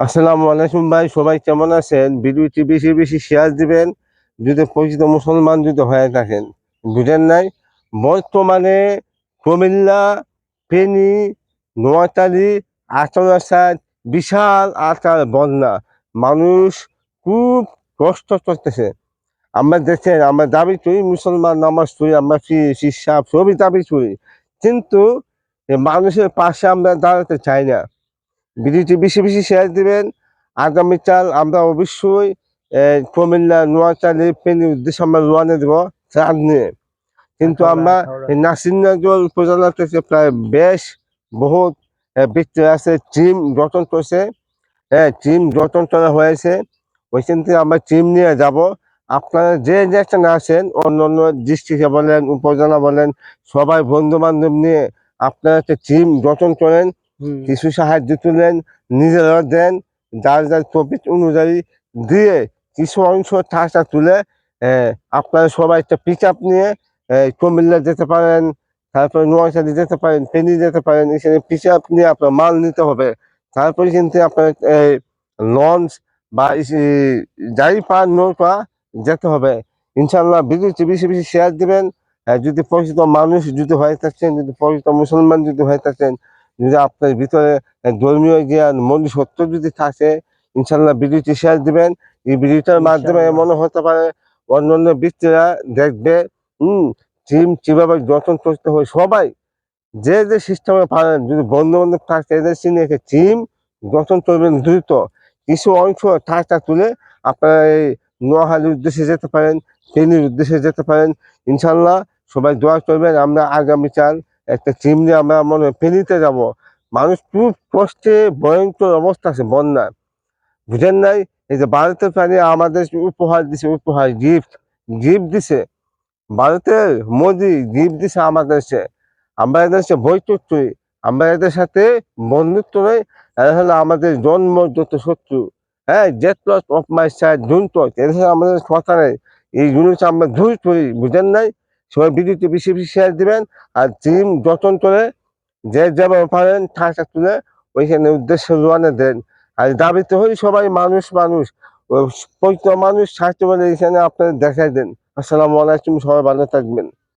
আসসালামু আলাইকুম ভাই, সবাই কেমন আছেন? ভিডিওটি বেশি বেশি শেয়ার দিবেন যদি পরিচিত মুসলমান যদি হয়ে থাকেন। বুঝেন নাই, বর্তমানে কুমিল্লা, ফেনী, নোয়াখালী, আচার বিশাল আকার বন্যা। মানুষ খুব কষ্ট করতেছে। আমরা দেখেন, আমরা দাবি করি মুসলমান, নামাজ পড়ি, আমরা শিক্ষা সবই দাবি করি, কিন্তু মানুষের পাশে আমরা দাঁড়াতে চাই না। ভিডিওটি বেশি বেশি শেয়ার দিবেন। আগামীকাল আমরা অবশ্যই কুমিল্লা, নোয়াখালী, ফেনীর উদ্দেশ্যে আমরা রওনা দেব ট্রাক নিয়ে। কিন্তু আমরা এই নাসিরনগর উপজেলা থেকে প্রায় বেশ বহুত ব্যক্তি আছে, টিম গঠন করছে। হ্যাঁ, টিম গঠন করা হয়েছে। ওইখান থেকে আমরা টিম নিয়ে যাব। আপনারা যে যেখানে আসেন, অন্য অন্য ডিস্ট্রিক্টে বলেন, উপজেলা বলেন, সবাই বন্ধু বান্ধব নিয়ে আপনারা একটা টিম গঠন করেন, কিছু সাহায্য তুলেন, নিজেরা দেন, যার যার প্রফিট অনুযায়ী দিয়ে কিছু অংশ টাকা তুলে আপনারা সবাই একটা পিক আপ নিয়ে কুমিল্লা যেতে পারেন, তারপরে নোয়াখালী যেতে পারেন, ফেনী যেতে পারেন। এখানে পিক আপ নিয়ে আপনার মাল নিতে হবে। তারপরে কিন্তু আপনার লঞ্চ বা যাই পান নৌকা যেতে হবে। ইনশাল্লাহ ভিডিওটি বেশি বেশি শেয়ার দিবেন। যদি পরিচিত মানুষ যদি হয়ে থাকেন, যদি পরিচিত মুসলমান যদি হয়ে থাকেন, যদি আপনার ভিতরে ধর্মীয় জ্ঞান মনুষ্যত্ব যদি থাকে, ইনশাল্লাহ ভিডিওটি শেয়ার দিবেন। এই ভিডিওটার মাধ্যমে ইনশাআল্লাহ। মনে হতে পারে অন্যান্য ব্যক্তিরা দেখবে টিম কিভাবে গঠন করতে হয়। সবাই যে যে সিস্টেমে পারেন, যদি বন্ধু বান্ধব থাকে এদের চিনে রেখে টিম গঠন করবেন দ্রুত। কিছু অংশ টাকা তুলে আপনারা এই নোয়াখালীর উদ্দেশ্যে যেতে পারেন, ফেনীর উদ্দেশ্যে যেতে পারেন। ইনশাল্লাহ সবাই দোয়া করবেন। আমরা আগামীকাল একটা টিম নিয়ে আমরা মনে হয় ফেনীতে যাব। মানুষ খুব কষ্টে, ভয়ঙ্কর অবস্থা আছে বন্যা। বুঝেন নাই, এই যে ভারতের প্রাণী আমাদের উপহার দিছে, উপহার গিফট গিফট দিছে। ভারতের মোদি গিফট দিছে আমাদের দেশে। আমরা এদের সাথে বৈঠক করি, আমরা এদের সাথে বন্ধুত্ব নয়, এরা হলো আমাদের জন্মগত শত্রু। হ্যাঁ, jet loss of my side don't talk, এদের সাথে আমাদের কথা নেই। এই জিনিস আমরা দূর করি। বুঝেন নাই, সবাই ভিডিওটি বেশি বেশি শেয়ার দিবেন। আর টিম গঠন করে যে যেমন পারেন টাকা তুলে ওইখানে উদ্দেশ্যে রওনা দেন। আর দাবিতে হই সবাই মানুষ মানুষ, প্রত্যেক মানুষ স্বার্থ বলে এখানে আপনারা দেখাই দেন। আসসালামু আলাইকুম, সবাই ভালো থাকবেন।